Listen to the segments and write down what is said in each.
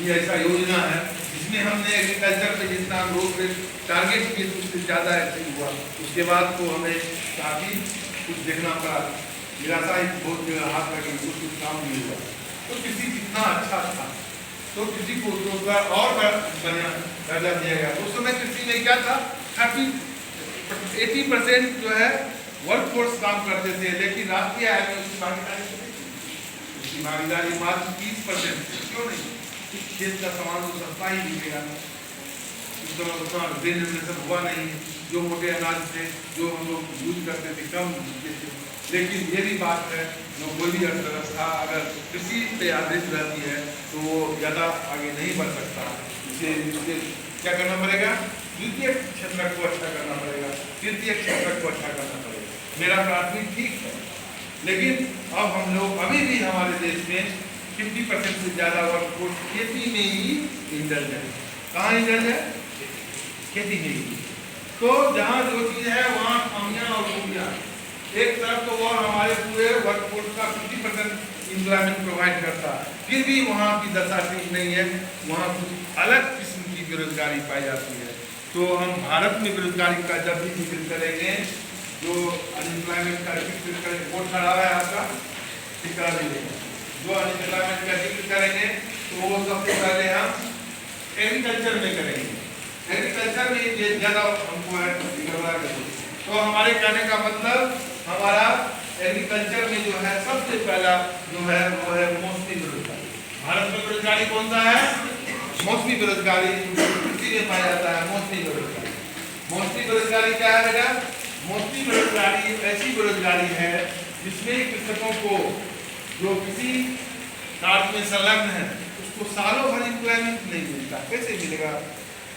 ये ऐसा योजना है जिसमें हमने एग्रीकल्चर पे जितना ग्रोथ रेट टारगेट किए उससे ज़्यादा अचीव हुआ। उसके बाद तो हमें काफ़ी कुछ देखना पड़ा, निराशा ही बहुत जगह हाथ लगी, कुछ काम नहीं हुआ। तो किसी जितना अच्छा था तो किसी को रोजगार और बढ़िया दर्जा दिया गया। उस समय कृषि में क्या था, 80% जो है वर्क फोर्स काम करते थे, लेकिन राष्ट्रीय आय में उसकी भागीदारी मात्र 30%। क्यों नहीं? खेत का सामान तो सस्ता ही मिलेगा, उस समय उतना रिजर्वेशन हुआ नहीं। जो मोटे अनाज थे जो हम लोग यूज करते थे कम मिलते थे। लेकिन ये भी बात है, जो कोई भी अर्थव्यवस्था अगर कृषि पे आधारित रहती है तो वो ज़्यादा आगे नहीं बढ़ सकता। इसे क्या करना पड़ेगा, द्वितीय क्षेत्र को अच्छा करना पड़ेगा, तृतीय क्षेत्र को अच्छा करना पड़ेगा। मेरा प्राथमिक ठीक है, लेकिन अब हम लोग अभी भी हमारे देश में 50% से ज़्यादा वर्कफोर्स खेती में ही इंडल्ज है। कहाँ इंडल्ज है? खेती में ही। तो जहाँ जो चीज़ है वहाँ खामियाँ और खूबियाँ। एक तरफ तो वो हमारे पूरे वर्कफोर्स का 50% एम्प्लॉयमेंट प्रोवाइड करता है, फिर भी वहाँ की दशा ठीक नहीं है, वहाँ कुछ अलग किस्म की बेरोजगारी पाई जाती है। तो हम भारत में बेरोजगारी का जब भी जिक्र करेंगे, जो अनएम्प्लॉयमेंट का जिक्र करेंगे, वोट खड़ा है आपका टिका देंगे। जो अनएम्प्लॉयमेंट का जिक्र करेंगे तो वो सबसे पहले हम एग्रीकल्चर में करेंगे। एग्रीकल्चर में ये ज़्यादा हमको है गड़बड़ा करेंगे। तो हमारे कहने का मतलब, हमारा एग्रीकल्चर में जो है सबसे पहला जो है वो है मौसमी बेरोजगारी। भारत में बेरोजगारी कौन सा है? मौसमी बेरोजगारी कृषि में पाया जाता है। मौसमी बेरोजगारी, मौसमी बेरोजगारी क्या है बेटा? मौसमी बेरोजगारी ऐसी बेरोजगारी है जिसमें कृषकों को जो किसी कार्य में संलग्न है उसको सालों भर एम्प्लॉयमेंट नहीं मिलता। कैसे मिलेगा?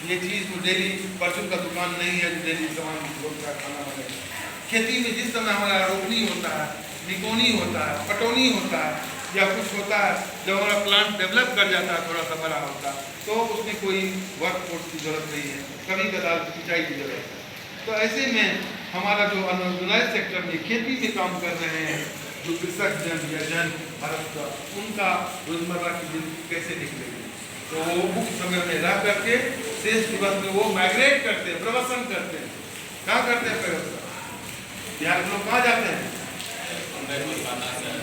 ये चीज़ तो डेली परचून का दुकान नहीं है जो डेली सामान का खाना बनेगा। खेती में जिस समय हमारा रोपनी होता है, निकोनी होता है, पटौनी होता है या कुछ होता है, जब हमारा प्लांट डेवलप कर जाता है, थोड़ा सा बड़ा होता है, तो उसमें कोई वर्क फोर्स की जरूरत नहीं है, कभी कदार सिंचाई की जरूरत है। तो ऐसे में हमारा जो अनऑर्गेनाइज सेक्टर में खेती में काम कर रहे हैं जो कृषक जन या जन भारत का, उनका रोजमर्रा की जिंदगी कैसे निकलेगी? तो वो मुख्य समय में रह करके शेष दिवस में वो माइग्रेट करते हैं, प्रवासन करते हैं। कहाँ करते हैं प्रवासन? बिहार के लोग कहाँ जाते हैं?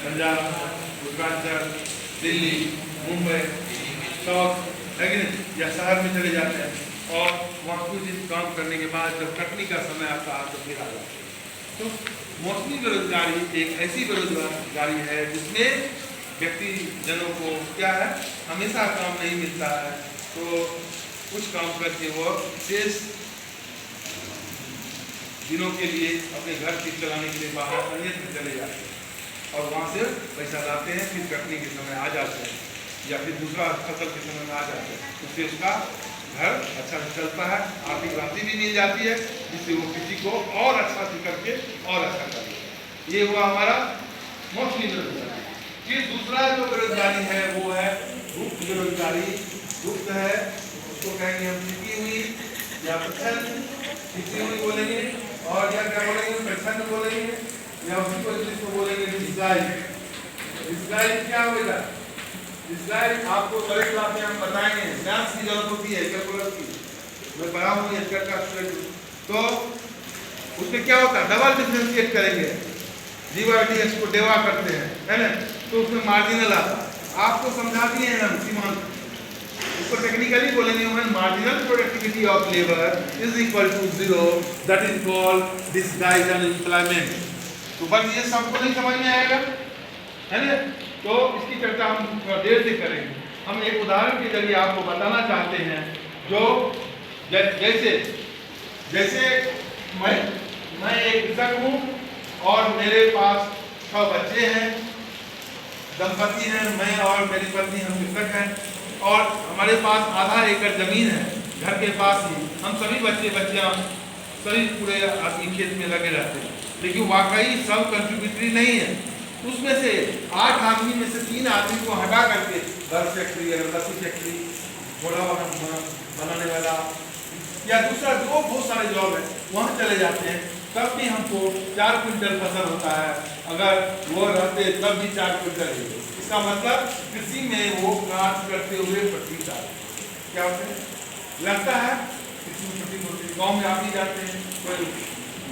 पंजाब, उत्तरांचल, दिल्ली, मुंबई, साउथ है कि नहीं, या शहर में चले जाते हैं और वहाँ कुछ दिन काम करने के बाद जब कटनी का समय आता है तो फिर आ जाते हैं। तो मौसमी बेरोजगारी एक ऐसी बेरोजगारी है जिसमें व्यक्ति जनों को क्या है, हमेशा काम नहीं मिलता है, तो कुछ काम करके वो शेष दिनों के लिए अपने घर की चलाने के लिए बाहर अन्यत्र चले जाते हैं और वहाँ से पैसा लाते हैं, फिर कटने के समय आ जाते हैं या फिर दूसरा फसल के समय में आ जाते हैं। उससे उसका घर अच्छा से चलता है, आर्थिक राशि भी मिल जाती है, जिससे वो किसी को और अच्छा से करके और अच्छा कर देता है। ये हुआ हमारा मौसमी बेरोजगारी। फिर दूसरा जो बेरोजगारी है वो है गुप्त बेरोजगारी। गुप्त है उसको कहेंगे हम छिपी हुई या प्रच्छन्न, छिपी हुई बोलेंगे, और या क्या बोलेंगे, प्रच्छन्न बोलेंगे, या उसी को इंग्लिश में बोलेंगे डिस्गाइज। डिस्गाइज क्या होगा? डिस्गाइज आपको बड़े क्लास में हम बताएंगे, मैथ्स की जरूरत होती है, कैलकुलस की, मैं पढ़ा हूँ ये का स्टूडेंट। तो उसमें क्या होता है, डबल डिफरेंशिएट करेंगे, डी/dx को डेवा करते हैं, है ना, तो उसमें मार्जिनल आता है। आपको समझा दिए हैं हम सीमांत, इसको टेक्निकली बोलेंगे when marginal productivity of labour is equal to 0, that is called disguise unemployment. तो बस ये सबको नहीं समझ में आएगा, है ना, तो इसकी चर्चा हम थोड़ा देर से करेंगे। हम एक उदाहरण के जरिए आपको बताना चाहते हैं, जो जैसे मैं एक कृषक हूँ और मेरे पास 6 बच्चे हैं, दंपति हैं, मैं और मेरी पत्नी, हम कृषक हैं और हमारे पास आधा एकड़ जमीन है घर के पास ही। हम सभी बच्चियाँ सभी पूरे आदमी खेत में लगे रहते हैं, लेकिन वाकई सब कंट्रीब्यूटरी नहीं है। उसमें से 8 आदमी में से 3 आदमी को हटा करके घर फैक्ट्री या लस्सी फैक्ट्री, घोड़ा बनाने वाला या दूसरा जो बहुत सारे जॉब है वहाँ चले जाते हैं, तब भी हमको 4 क्विंटल फसल होता है। अगर वो रहते तब भी 4 क्विंटल ही इसका मतलब कृषि में वो कार्य करते हुए प्रतीत आते हैं। क्या होते हैं? लगता है कृषि में प्रतीत होते हैं। गाँव में आप ही जाते हैं, कोई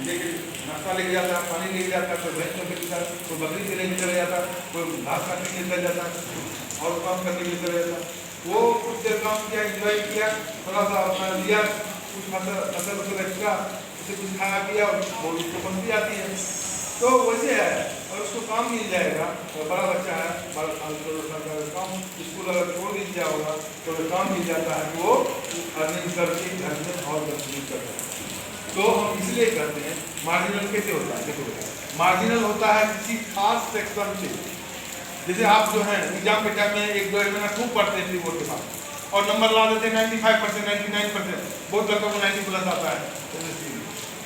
लेके नाश्ता लेके जाता है, पानी लेके जाता है, कोई भैंस को लेके जाता है, कोई बकरी के लेके चले जाता है, कोई घास काटने के लिए चले जाता है और काम करने के लिए चले जाता है। वो कुछ देर काम किया, इंजॉय किया, थोड़ा सा अपना लिया, कुछ फसल एक्स्ट्रा उसे कुछ खाया पिया और उसको बनती आती है। तो वैसे है, और उसको काम मिल जाएगा, तो बड़ा बच्चा है, बड़ा काम स्कूल अगर छोड़ भी दिया होगा तो काम मिल जाता है, वो अर्निंग करके घर में और कंटिन्यू करता है। तो हम इसलिए करते हैं। मार्जिनल कैसे होता है? देखो, मार्जिनल होता है किसी खास सेक्शन से। जैसे आप जो है एग्जाम के टाइम में 1-2 महीना खूब पढ़ते हैं प्री बोर्ड के बाद और नंबर ला देते हैं 95%, 99%, बहुत लड़कों को 90+ आता है।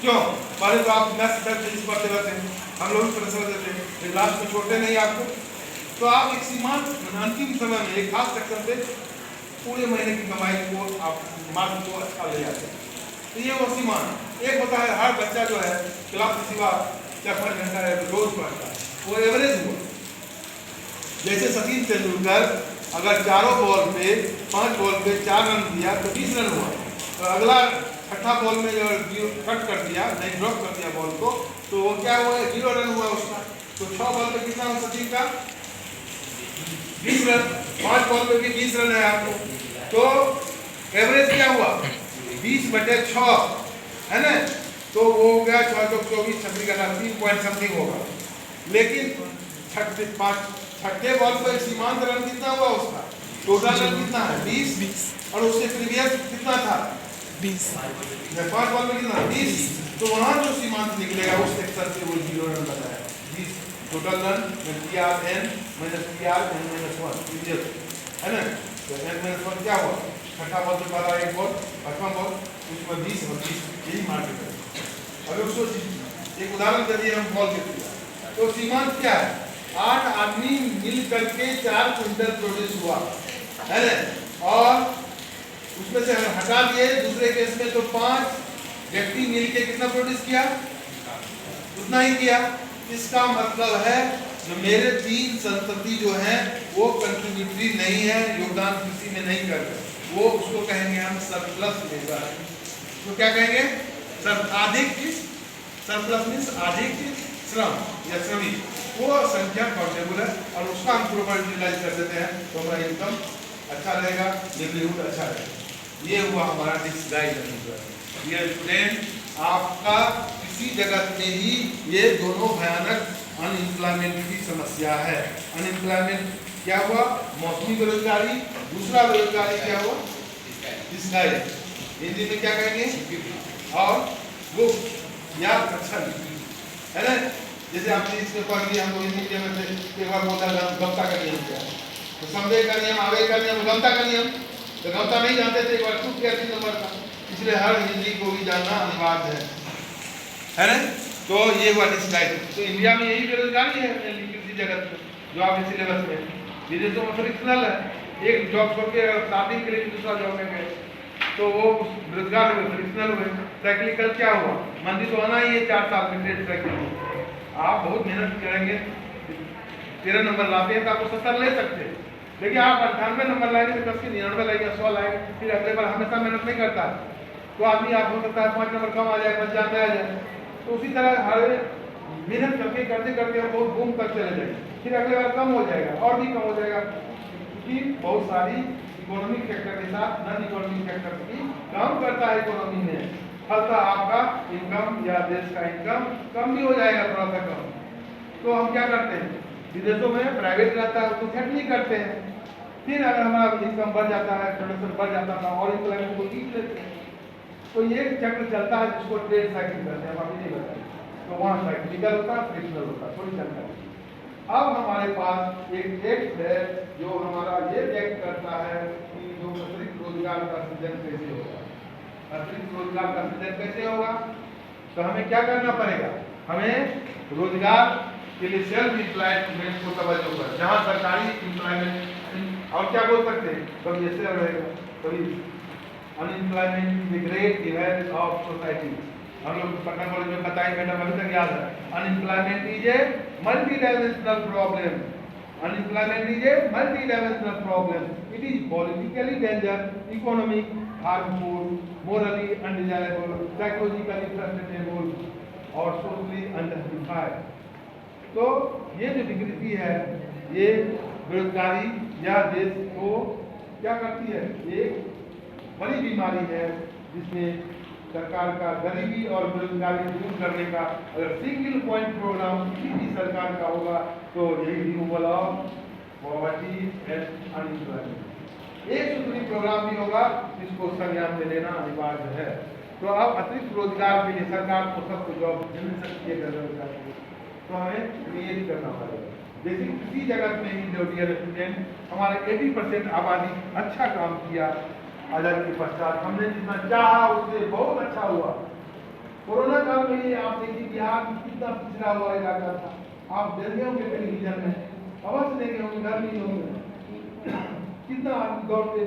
क्यों? पहले तो आप मैथ्स फिजिक्स पढ़ते रहते हैं, हम लोग भी प्रेशर देते हैं, फिर लास्ट में छोड़ते नहीं आपको। तो आप एक सीमांत अंतिम समय में एक खास सेक्शन से पूरे महीने की कमाई को आप मार्क्स को अच्छा ले जाते हैं। तो ये वो सीमांत एक होता है। हर बच्चा जो है क्लास के सिवा 4-5 घंटा रोज पढ़ता है, वो एवरेज हुआ। जैसे सचिन तेंदुलकर अगर 4 बॉल पे 5 बॉल पे 4 रन दिया तो 20 रन हुआ, और अगला 6ठा बॉल में जो कट कर दिया, नहीं ड्रॉप कर दिया बॉल को, तो वो क्या हुआ? 0 रन हुआ उसका। तो 6 बॉल पे कितना हुआ सचिन का? 20 रन। 5 बॉल पे भी 20 रन है आपको, तो एवरेज क्या हुआ? 20/6 है ना। तो वो हो गया 6-24, 36 का 3 पॉइंट समथिंग होगा। लेकिन छठे बॉल पर सीमांत रन कितना हुआ उसका? टोटल रन कितना है? 20। और उससे प्रीवियस कितना था? 20। 5 बॉल में कितना? 20। तो वहां जो सीमांत निकलेगा उस सेक्शन से वो 0 रन बताया। 20 टोटल रन में TRN - TRN-1 प्रीवियस है ना। तो n-1 क्या हुआ? छठा बॉल पे पड़ा 1 बॉल, 5वां बॉल, उसमें 20 और 20 यही मार्केट है। अगर उसको एक उदाहरण दे दिए हम बॉल के, तो सीमांत क्या है? 8 आदमी मिल करके 4 क्विंटल प्रोड्यूस हुआ है ना, और उसमें से हटा दिए दूसरे केस में तो 5 व्यक्ति मिलके कितना प्रोड्यूस किया? उतना ही किया। इसका मतलब है जो मेरे 3 संतति जो है वो कंट्रीब्यूटरी नहीं है, योगदान कृषि में नहीं कर रहे, वो उसको कहेंगे हम सरप्लस लेबर। तो क्या कहेंगे? अधिक सरप्लस मीन्स अधिक श्रम या श्रमिक, वो संख्या काउंटेबल है और उसका हम प्रोबेबिलिटी यूटिलाइज कर देते हैं, तो हमारा इनकम अच्छा रहेगा, लिवलीहुड अच्छा रहेगा। ये हुआ हमारा डिस्गाइज। ये स्टूडेंट आपका किसी जगत में ही ये दोनों भयानक अनएम्प्लॉयमेंट की समस्या है। अनएम्प्लॉयमेंट क्या हुआ? मौसमी बेरोजगारी। दूसरा बेरोजगारी क्या हुआ? डिस्गाइज। हिंदी में क्या कहेंगे? और वो या अच्छा है ना। जैसे आपने इसके पढ़ लिया, हम लोग हिंदी में से एक बार बोला गमता का नियम क्या है, तो समझे का नियम, आगे का नियम, गमता का नियम। तो गमता नहीं जानते थे, एक बार टूट गया 3 नंबर का, इसलिए हर हिंदी को भी जानना अनिवार्य है ना। तो ये हुआ डिस्गाइज। तो इंडिया में यही बेरोजगारी है किसी जगत में, जो आपके सिलेबस में। विदेशों में फ्रिक्शनल है, एक जॉब छोड़ के शादी के लिए दूसरा जॉब में गए तो वो बेरोजगार हुए, फ्रिक्शनल हुए। टेक्निकल क्या हुआ? मंदी तो आना ही है 4 साल में ट्रेड साइकिल। आप बहुत मेहनत करेंगे, 13 नंबर लाते हैं तो आपको 70 ले सकते हैं, लेकिन आप 98 नंबर लाएंगे तो 10 के 99 लाएंगे, 100 लाएंगे, फिर अगले बार हमेशा मेहनत नहीं करता तो आदमी आप हो सकता है 5 नंबर कम आ जाए, 50 आ जाए। तो उसी तरह हर मेहनत करके करते करते हम बहुत बूम तक चले जाएंगे, फिर अगले बार कम हो जाएगा और भी कम हो जाएगा, क्योंकि बहुत सारी इकोनॉमिक फैक्टर के साथ नॉन इकोनॉमिक फैक्टर भी काम करता है इकोनॉमी में। फलता आपका इनकम या देश का इनकम कम भी हो जाएगा, थोड़ा सा कम। तो हम क्या करते हैं? विदेशों में प्राइवेट रहता है उसको सेट नहीं करते हैं, फिर अगर हमारा इनकम बढ़ जाता है, प्रोडक्शन बढ़ जाता है और एम्प्लॉयमेंट को खींच लेते हैं। तो ये चक्र चलता है जिसको ट्रेड साइकिल कहते हैं, हम अभी नहीं बताएं। तो वहाँ साइक्लिकल होता है, फ्रिक्शनल होता है, थोड़ी जानकारी। अब हमारे पास एक टेक्स्ट है जो हमारा ये चेक करता है कि जो अतिरिक्त रोजगार का सृजन कैसे होगा। अतिरिक्त रोजगार का सृजन कैसे होगा? तो हमें क्या करना पड़ेगा? हमें रोजगार के लिए सेल्फ एम्प्लॉयमेंट को तवज्जो कर, जहाँ सरकारी एम्प्लॉयमेंट और क्या बोल सकते हैं, कभी ऐसे रहेगा, कभी unemployment is the great event of society. हम लोग पटना कॉलेज में बताए, मैडम अभी तक याद है, unemployment is a multi dimensional problem Unemployment is a multi-dimensional problem. It is politically dangerous, economic, harmful, morally undesirable, psychologically frustrating और socially unjustified. तो ये जो विकृति है, ये बेरोजगारी या देश को क्या करती है? एक बड़ी बीमारी है जिसमें सरकार का गरीबी और बेरोजगारी दूर करने का अगर सिंगल पॉइंट प्रोग्राम किसी भी सरकार का होगा तो यही removal of poverty and unemployment. एक सूत्री प्रोग्राम भी होगा जिसको संज्ञान में लेना अनिवार्य है। तो अब अतिरिक्त रोजगार के लिए सरकार को सबको जॉब मिल सकती है, तो हमें क्रिएट करना पड़ेगा। जैसे किसी जगत में ही जो डियर स्टूडेंट हमारे 80% आबादी अच्छा काम किया आजादी के पश्चात, हमने जितना चाहा उससे बहुत अच्छा हुआ। कोरोना काल में आप देखिए बिहार कितना पिछड़ा हुआ इलाका था। आप दिल्लियों के टेलीविजन में अवश्य देखे होंगे, गर्मी होंगे कितना दौड़ते